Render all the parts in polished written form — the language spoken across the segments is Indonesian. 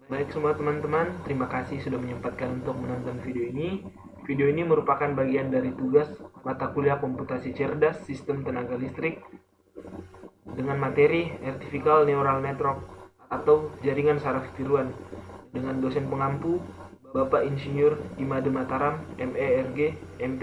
Baik semua teman-teman, terima kasih sudah menyempatkan untuk menonton video ini. Video ini merupakan bagian dari tugas mata kuliah komputasi cerdas sistem tenaga listrik dengan materi Artificial Neural Network atau jaringan saraf tiruan dengan dosen pengampu Bapak Insinyur Imade Mataram, MERG, MT.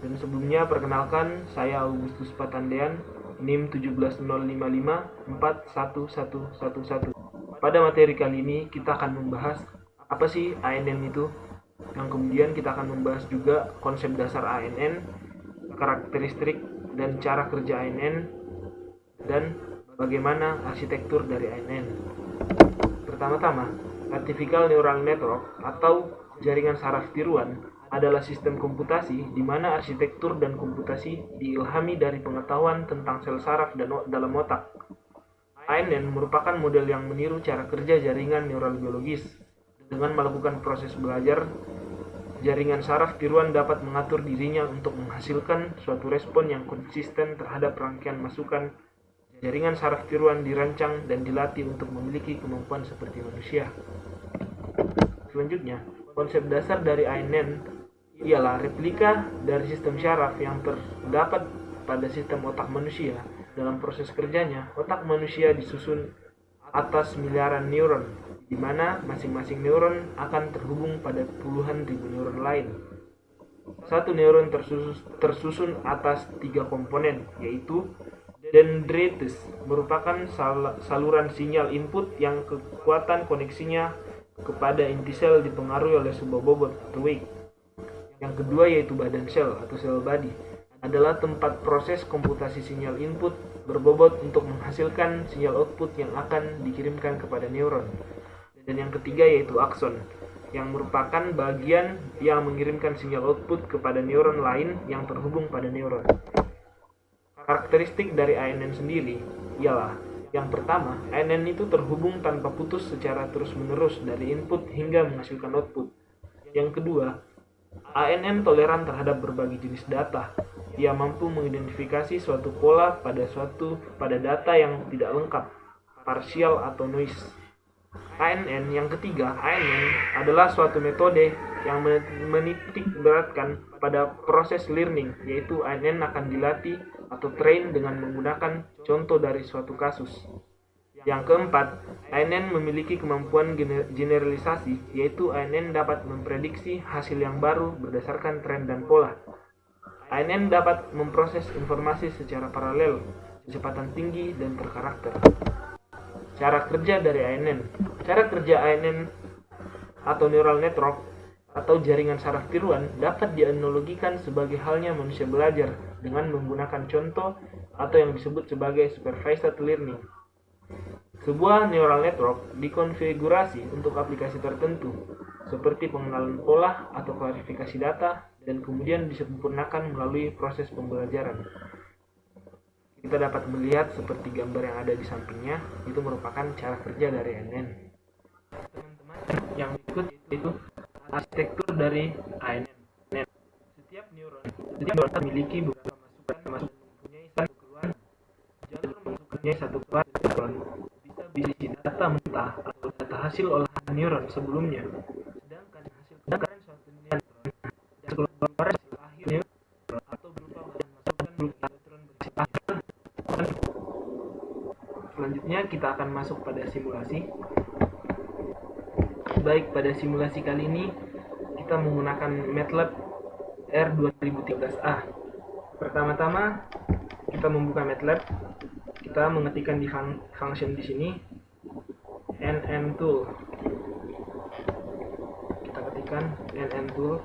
Dan sebelumnya perkenalkan, saya Augustus Patandean, NIM 17055411111. Pada materi kali ini kita akan membahas apa sih ANN itu, yang kemudian kita akan membahas juga konsep dasar ANN, karakteristik dan cara kerja ANN, dan bagaimana arsitektur dari ANN. Pertama-tama, Artificial Neural Network atau jaringan saraf tiruan adalah sistem komputasi di mana arsitektur dan komputasi diilhami dari pengetahuan tentang sel saraf dan dalam otak. ANN merupakan model yang meniru cara kerja jaringan neural biologis. Dengan melakukan proses belajar, jaringan saraf tiruan dapat mengatur dirinya untuk menghasilkan suatu respon yang konsisten terhadap rangkaian masukan. Jaringan saraf tiruan dirancang dan dilatih untuk memiliki kemampuan seperti manusia. Selanjutnya, konsep dasar dari ANN ialah replika dari sistem syaraf yang terdapat pada sistem otak manusia. Dalam proses kerjanya, otak manusia disusun atas miliaran neuron, di mana masing-masing neuron akan terhubung pada puluhan ribu neuron lain. Satu neuron tersusun atas 3 komponen, yaitu dendrites, merupakan saluran sinyal input yang kekuatan koneksinya kepada inti sel dipengaruhi oleh sebuah bobot atau weight. Yang kedua yaitu badan sel atau sel body, adalah tempat proses komputasi sinyal input berbobot untuk menghasilkan sinyal output yang akan dikirimkan kepada neuron. Dan yang ketiga yaitu akson, yang merupakan bagian yang mengirimkan sinyal output kepada neuron lain yang terhubung pada neuron. Karakteristik dari ANN sendiri ialah, yang pertama, ANN itu terhubung tanpa putus secara terus-menerus dari input hingga menghasilkan output. Yang kedua, ANN toleran terhadap berbagai jenis data. Ia mampu mengidentifikasi suatu pola pada data yang tidak lengkap, parsial atau noise. ANN yang ketiga, ANN adalah suatu metode yang menitik beratkan pada proses learning, yaitu ANN akan dilatih atau train dengan menggunakan contoh dari suatu kasus. Yang keempat, ANN memiliki kemampuan generalisasi, yaitu ANN dapat memprediksi hasil yang baru berdasarkan tren dan pola. ANN dapat memproses informasi secara paralel, kecepatan tinggi, dan terkarakter. Cara kerja dari ANN. Cara kerja ANN atau neural network atau jaringan saraf tiruan dapat dianalogikan sebagai halnya manusia belajar dengan menggunakan contoh atau yang disebut sebagai supervised learning. Sebuah neural network dikonfigurasi untuk aplikasi tertentu, seperti pengenalan pola atau klarifikasi data, dan kemudian disempurnakan melalui proses pembelajaran. Kita dapat melihat seperti gambar yang ada di sampingnya, itu merupakan cara kerja dari ANN. Teman-teman, yang berikut itu arsitektur dari ANN. Setiap neuron memiliki beberapa masukan mempunyai satu keluaran. Jalur masukannya satu keluaran bisa berisi data mentah atau data hasil olahan neuron sebelumnya. Sedangkan hasil keluaran suatu neuron dan keluaran hasil akhir neuron atau berupa bahan masukan berupa elektron berisi akhir. Selanjutnya kita akan masuk pada simulasi. Baik, pada simulasi kali ini kita menggunakan MATLAB R2013A. Pertama-tama kita membuka MATLAB, kita mengetikkan di function di sini NN tool. Kita ketikkan NN tool.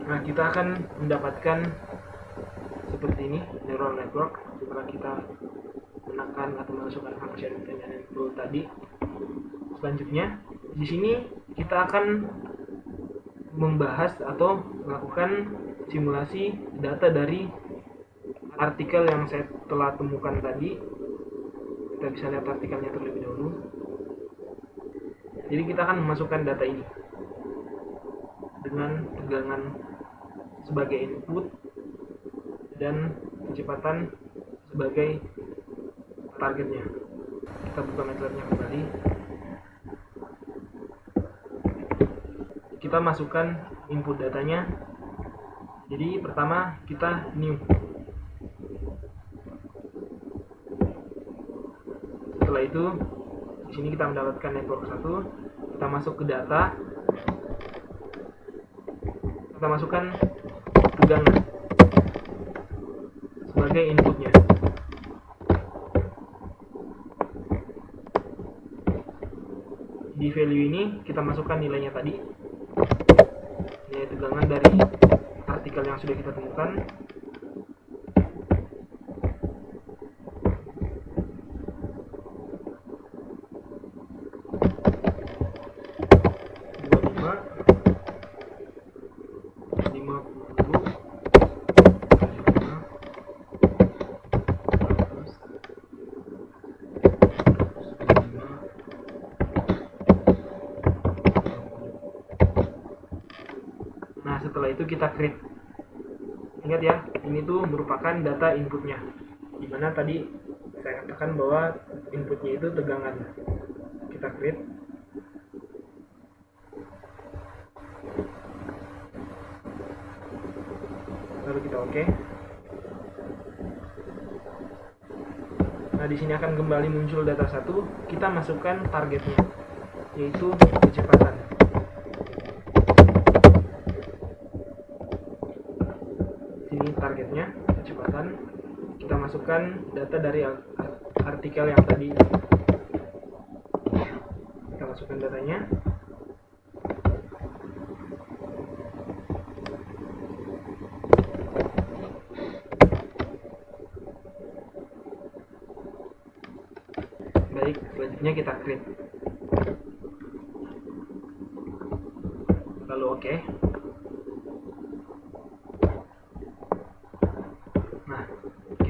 Nah, kita akan mendapatkan seperti ini neural network setelah kita menekan atau memasukkan function NN tool tadi. Selanjutnya, di sini kita akan membahas atau melakukan simulasi data dari artikel yang saya telah temukan tadi. Kita bisa lihat artikelnya terlebih dahulu. Jadi kita akan memasukkan data ini dengan tegangan sebagai input dan kecepatan sebagai targetnya. Kita buka MATLAB-nya kembali. Kita masukkan input datanya. Jadi pertama kita new. Setelah itu di sini kita mendapatkan network 1. Kita masuk ke data. Kita masukkan tegangan sebagai inputnya. Di value ini kita masukkan nilainya tadi, nilai tegangan dari artikel yang sudah kita temukan. Nah, setelah itu kita create. Ingat ya, ini tuh merupakan data inputnya. Dimana tadi saya katakan bahwa inputnya itu tegangan. Kita create. Lalu kita oke. Nah, di sini akan kembali muncul data 1. Kita masukkan targetnya, yaitu kecepatan. Ini targetnya, kecepatan. Kita masukkan data dari artikel yang tadi. Kita masukkan datanya. Baik, selanjutnya kita create. Lalu oke.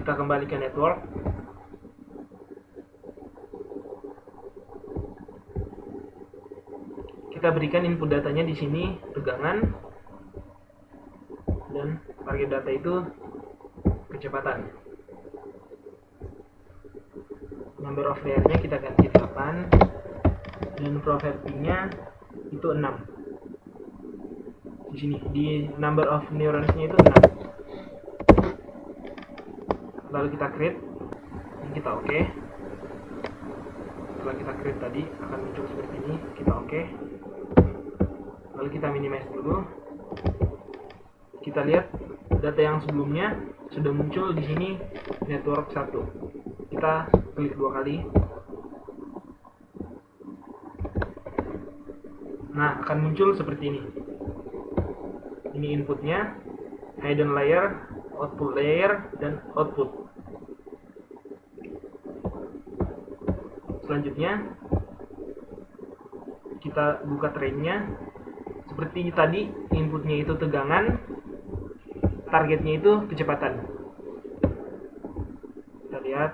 Kita kembali ke network. Kita berikan input datanya di sini tegangan dan target data itu kecepatan. Number of layer-nya kita ganti 8 dan property-nya itu 6. Di sini di number of neurons-nya itu 6. Lalu kita create, ini kita oke. Setelah kita create tadi akan muncul seperti ini, kita oke. Lalu kita minimize dulu. Kita lihat data yang sebelumnya sudah muncul di sini network 1. Kita klik 2 kali. Nah, akan muncul seperti ini. Ini inputnya, hidden layer, output layer, dan output. Selanjutnya kita buka trainnya. Seperti tadi, inputnya itu tegangan, targetnya itu kecepatan. Kita lihat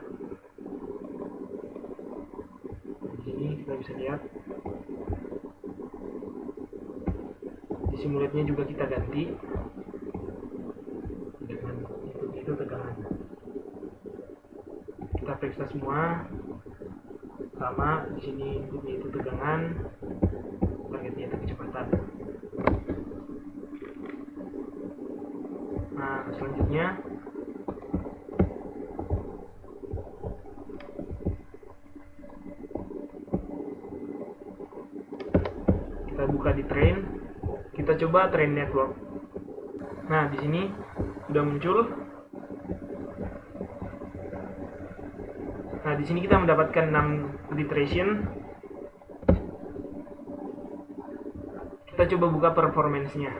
di sini, kita bisa lihat di simulate-nya juga kita ganti dengan inputnya itu tegangan. Kita periksa semua sama. Di sini inputnya itu tegangan, targetnya itu kecepatan. Nah, selanjutnya kita buka di train, kita coba train network. Nah, di sini sudah muncul. Nah, di sini kita mendapatkan 6 iteration. Kita coba buka performance-nya.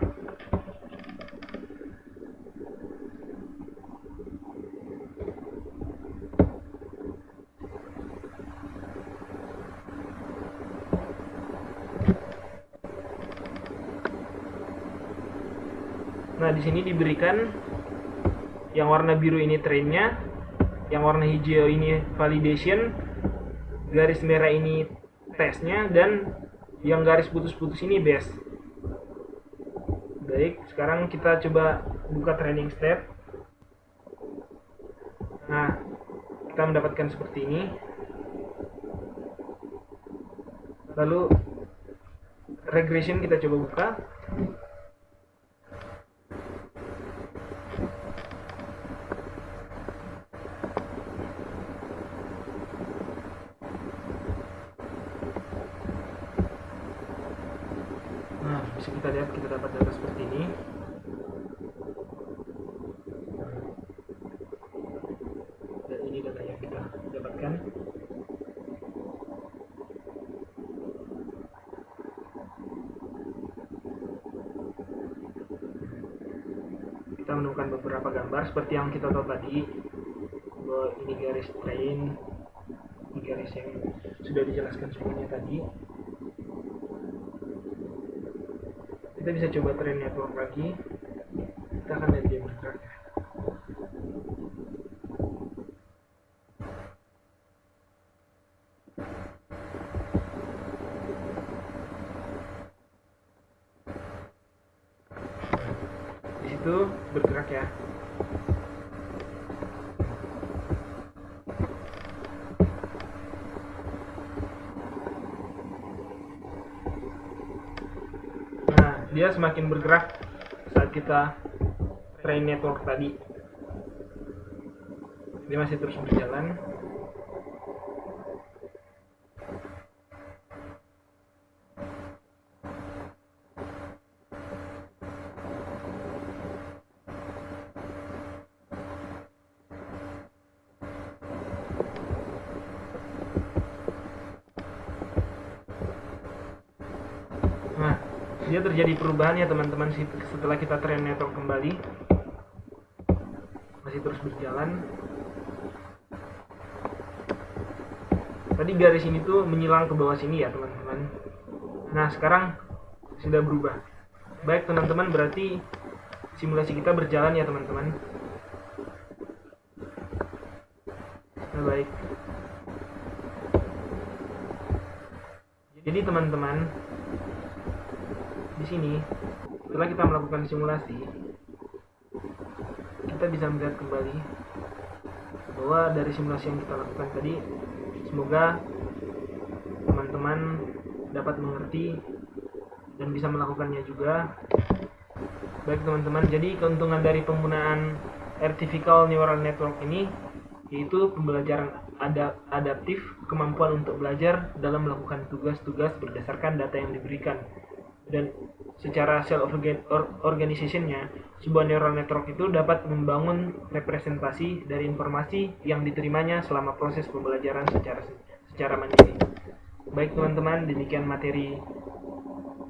Nah, di sini diberikan yang warna biru ini trainnya, yang warna hijau ini validation, garis merah ini tesnya, dan yang garis putus-putus ini base. Baik, sekarang kita coba buka training step. Nah, kita mendapatkan seperti ini. Lalu regression kita coba buka. Nah, bisa kita lihat, kita dapat data seperti ini. Dan ini data yang kita dapatkan. Kita menemukan beberapa gambar seperti yang kita tahu tadi, bahwa ini garis train, ini garis yang sudah dijelaskan sebelumnya tadi. Kita bisa coba train network lagi. Kita akan lihat dia bergerak. Di situ bergerak ya. Dia semakin bergerak saat kita train network tadi. Dia masih terus berjalan. Nah, dia terjadi perubahan ya teman-teman setelah kita train network kembali. Masih terus berjalan. Tadi garis ini tuh menyilang ke bawah sini ya teman-teman. Nah, sekarang sudah berubah. Baik teman-teman, berarti simulasi kita berjalan ya teman-teman. Nah, baik. Jadi teman-teman, di sini setelah kita melakukan simulasi, kita bisa melihat kembali bahwa dari simulasi yang kita lakukan tadi, semoga teman-teman dapat mengerti dan bisa melakukannya juga. Baik teman-teman, jadi keuntungan dari penggunaan Artificial Neural Network ini yaitu pembelajaran adaptif, kemampuan untuk belajar dalam melakukan tugas-tugas berdasarkan data yang diberikan. Dan secara self-organization-nya, sebuah neural network itu dapat membangun representasi dari informasi yang diterimanya selama proses pembelajaran secara mandiri. Baik teman-teman, demikian materi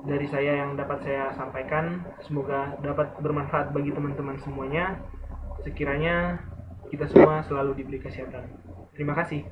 dari saya yang dapat saya sampaikan. Semoga dapat bermanfaat bagi teman-teman semuanya. Sekiranya kita semua selalu diberi kesehatan. Terima kasih.